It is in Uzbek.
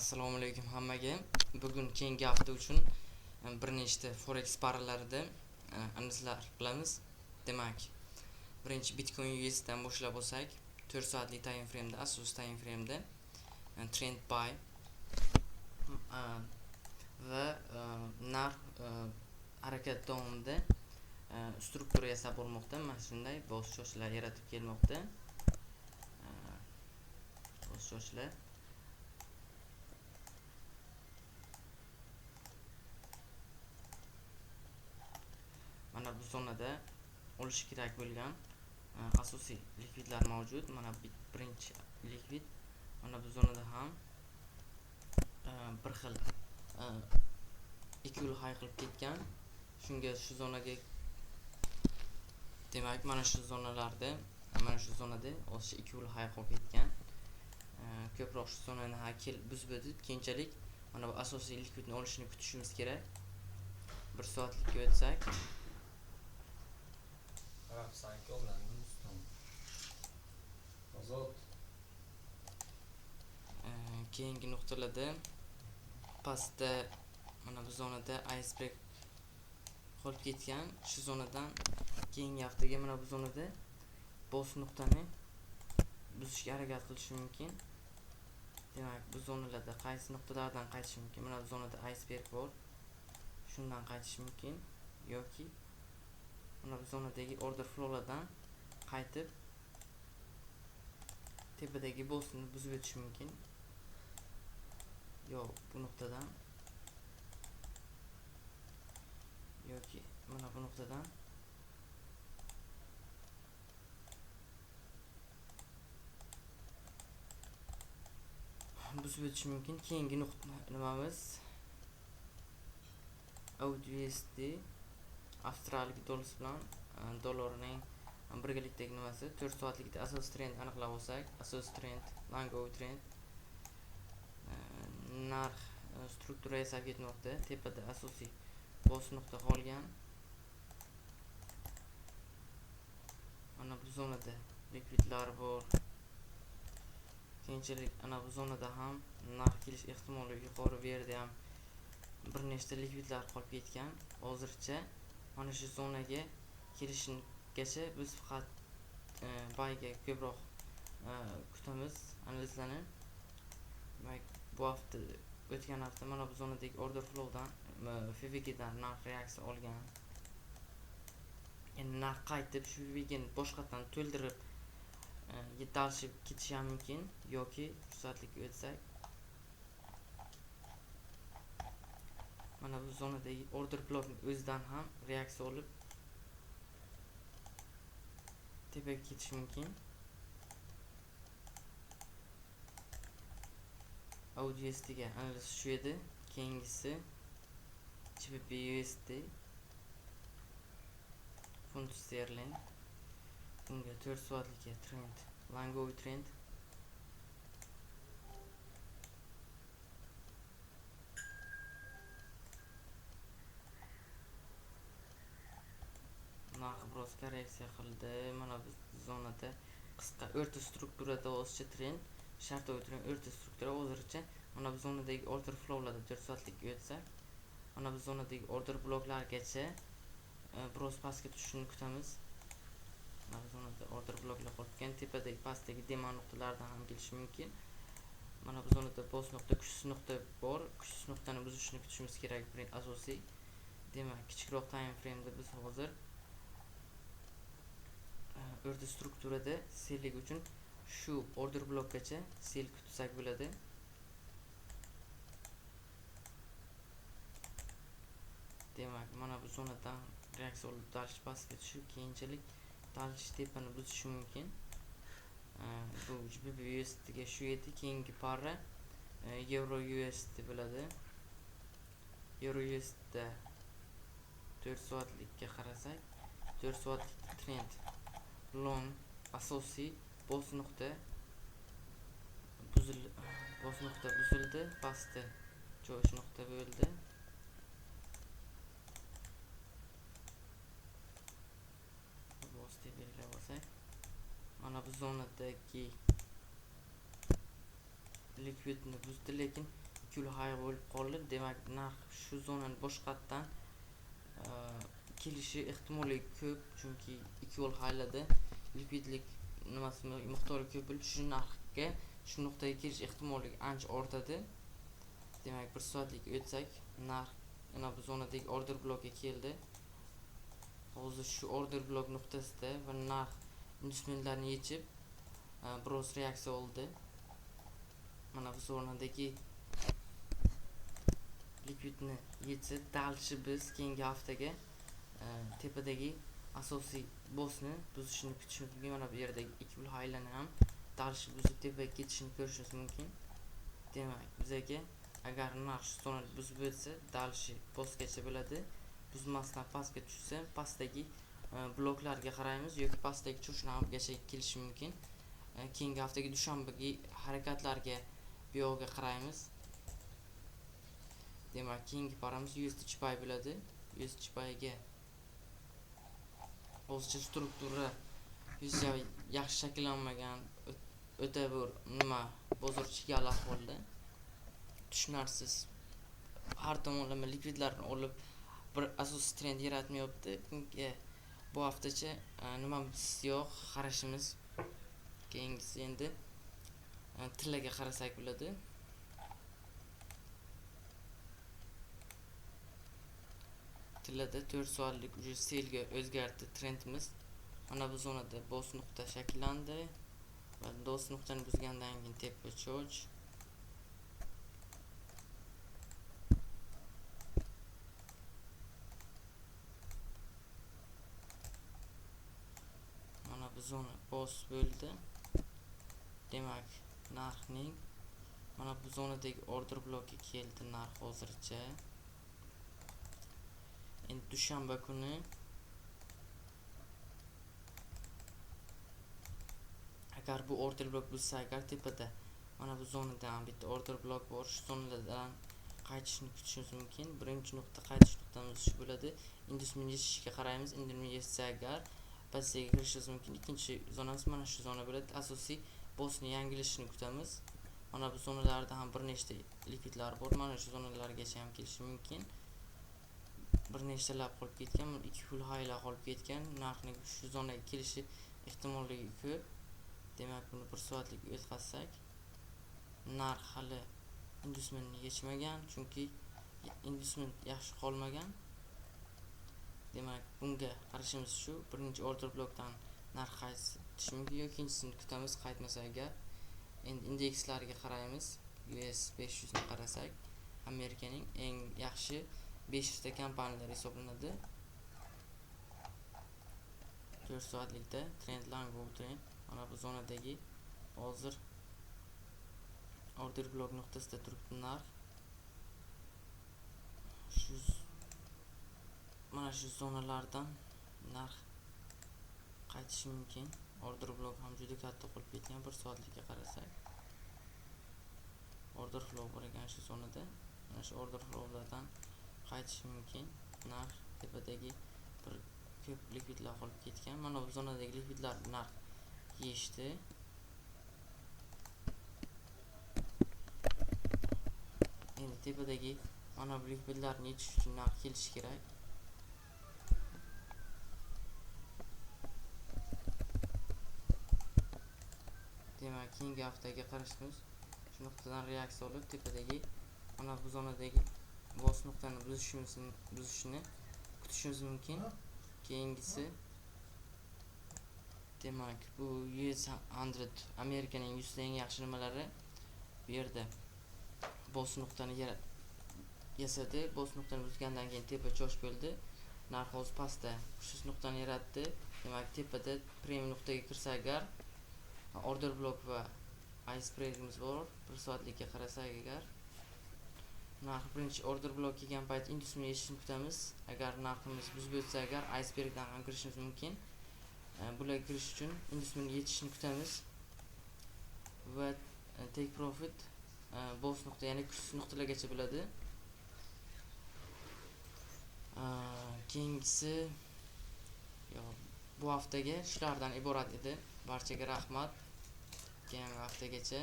Assalomu alaykum hammaga. Bugun keyingi hafta uchun bir nechta forex paralarida analizlar qilamiz. Demak, birinchi Bitcoin USD dan boshlab olsak, 4 soatlik time frame da, asosiy time frame da trend buy va narx harakat davomida struktura yasab bormoqda. Mana shunday bosishlar yaratib kelmoqda. Bosishlar mana bu zonada olishi kerak bo'lgan asosiy likvidlar mavjud. Mana birinchi likvid mana bu zonada ham bir xil ikki yo'l high qilib ketgan. Shunga shu zonaga, demak mana shu zonalarda, mana shu zonada o'sha ikki yo'l high qilib ketgan. Ko'proq shu zonani buzib o'tib, keyinchalik mana bu asosiy likvidni olishini kutishimiz kerak. 1 soatlikka o'tsak, keyingi nuqtalarda pastda mana bu zonada iceberg qolib ketgan. Shu zonadan keyingi haftaga mana bu zonada bosh nuqtani buzishga harakat qilishi mumkin. Demak, bu zonalarda qaysi nuqtalardan qaytish mumkin? Mana bu zonada iceberg bor. Shundan qaytish mumkin yoki mana bu zonadagi order flowlardan qaytib tepadagi bossni buzib o'tish mumkin. Yo bu nuqtadan yoki mana bu nuqtadan buzib o'tish mumkin. Keyingi nuqta nimamiz? AUD/USD avstralik dollar bilan dollarning birgalikdagi nimasi 4 soatlikda asosiy trend aniqlab olsak, asosiy trend long trend narx struktura yasab ketmoqda. Tepada asosiy bos nuqta qolgan. Mana bu zonada likvidlar bor. Keyinchalik ana bu zonada ham narx kelish ehtimoli yuqori. Bu yerda ham bir nechta likvidlar qolib ketgan. Hozircha mana shu zonaga kelishgacha biz faqat buyga ko'proq kutamiz analizlarni. Bu hafta, o'tgan hafta mana bu zonadagi order flowdan FVG dan narx reaksiya olgan. Endi narx qaytib shu FVG ni boshqatdan to'ldirib yetalishib ketishi ham mumkin yoki soatlik o'tsak mana bu zonadagi order blokning o'zidan ham reaksiya olib tepaga ketishi mumkin. AUD/USD ga analiz shu edi. Keyingisi GBP/USD funt sterling. Bunga 4 soatlikka trend, long trend. Narx biroz korreksiya qildi. Mana bu zonada qisqa o'rta strukturada o'sha trend, shartli trend o'rta struktura hozircha mana bu zonadagi order flowlarda 4 soatlikka o'tsak, mana bu zonadagi order bloklargacha biroz pastga tushishini kutamiz. Mana bu zonada order bloklar qolgan, tepadagi pastdagi demand nuqtalaridan ham kelishi mumkin. Mana bu zonada boss nuqta, kuchsiz nuqta bor. Kuchsiz nuqtani buzishni kutishimiz kerak asosiy. Demak, kichikroq time frame da biz hozir o'rta strukturada sellik uchun shu order blokgacha sel kutsak bo'ladi. Demak, mana bu zonadan reaksiya olib talish pastga tushib, keyinchalik talish tepani buzishi mumkin. Bu GBP/USD ga shu edi. Keyingi para Euro/USD bo'ladi. Euro/USD da 4 soatlikka qarasak, 4 soatlik trend long asosiy boss nuqta buzildi, pastda joyish nuqta bo'ldi. Mana bu zonadagi likvidni buzdi, lekin ikki high bo'lib qoldi. Demak, narx shu zonani boshqatdan kelishi ehtimoli ko'p, chunki ikki highlarda likvidlik nimasi miqdori ko'p bo'lib, shu narxga shu nuqtaga kelish ehtimoli ancha ortadi. Demak, 1 soatlik o'tsak, narx mana bu zonadagi order blokka keldi. Hozir shu order blok nuqtasida va narx instrumentlarni yechib biroz reaksiya oldi. Mana bu zonadagi likvidni yetsa, dalshi biz keyingi haftaga tepadagi asosiy bossni buzishini kutishimiz mumkin. Mana bu yerdagi ikki highlarni ham dalshi buzib tepaga ketishini ko'rishimiz mumkin. Demak, bizaga agar narx shu zonani buzib o'tsa, dalshi bossgacha bo'ladi. Buzmasdan pastga tushsa, pastdagi bloklarga qaraymiz yoki pastdagi cho'shnagacha kelishi mumkin. Keyingi haftagi dushanbaga harakatlarga bu yoqqa qaraymiz. Demak, keyingi paramiz USD Chipay bo'ladi. USD Chipayga hozircha struktura yaxshi shakllanmagan, o'ta bir bozor chigal ahvolda. Tushunarsiz. Har tomonlama likvidlarni olib bir asosiy trend yaratmayapti. Bu haftacha nima yo'q qarashimiz. Keyingisi endi tillaga qarasak bo'ladi. Tillada 4 soatlik уже selga o'zgardi trendimiz. Mana bu zonada boss nuqta shakllandi va boss nuqtani buzgandan keyin tepa cho'ch. Mana bu zona boss bo'ldi. Demak, narxning mana bu zonadagi order blokka keldi narx hozircha. Endi dushanba kuni agar bu order blok bo'lsa, agar tepada mana bu zonadan bitta order blok bor, shu zonadan qaytishni kutishimiz mumkin. Birinchi nuqta qaytish nuqtamiz shu bo'ladi. Indusmin yesishga qaraymiz. Indusmin yetsa agar passiyaga kirishimiz mumkin. Ikkinchi zonamiz mana shu zona bo'ladi. Asosiy bossni yangilashini kutamiz. Mana bu zonalarda ham bir nechta likvidlar bor. Mana shu zonalargacha ham kelishi mumkin. Bir nechtalab qolib ketgan, ikki full highlar qolib ketgan. Narxning shu zonaga kelishi ehtimolligi ko'p. Demak, buni 1 soatlik o'tkazsak, narx hali indusmenni yechmagan, chunki indusment yaxshi qolmagan. Demak, bunga qarashimiz shu. Birinchi order blokdan narx qaytishi mumkin yoki ikkinchisini kutamiz. Qaytmasa agar endi indekslarga qaraymiz. US 500 ni qarasak, Amerikaning eng yaxshi 500 ta kompaniyalar hisoblanadi. 4 soatlikda trend long trend. Mana bu zonadagi hozir order blok nuqtasida turibdi narx. Mana shu zonalardan narx qaytishi mumkin. Order blok ham juda katta qolib ketgan. 1 soatlikka qarasak, order flow bor ekan shu zonada. Mana shu order flowlardan qaytishi mumkin. Narx tepadagi bir ko'p likvidlar qolib ketgan. Mana bu zonadagi likvidlar narx yechdi. Endi tepadagi mana bu likvidlarni yechish uchun narx kelishi kerak. Demak, keyingi haftaga qarashimiz shu nuqtadan reaksiya olib tepadagi mana bu zonadagi boss nuqtani buzishini kutishimiz mumkin. Keyingisi demak, bu US 100 Amerikaning 100 ta eng yaxshi nimalari bu yerda boss nuqtani yasadi. Boss nuqtani buzgandan keyin tepa cho'sh bo'ldi. Narx hozir pastda shu nuqtani yaratdi. Demak, tepada premium nuqtaga kirsa agar order blok va icebergimiz bor. 1 soatlikka qarasak agar narx birinchi order blok kelgan payt indusni yechishni kutamiz. Agar narximiz buzib o'tsa agar icebergdan ham kirishimiz mumkin. Bularga kirish uchun indusni yechishni kutamiz va take profit boss nuqta, ya'ni kuchsiz nuqtalargacha bo'ladi. Keyingisi bu haftaga shulardan iborat edi. Barchaga rahmat. Keyingi haftagacha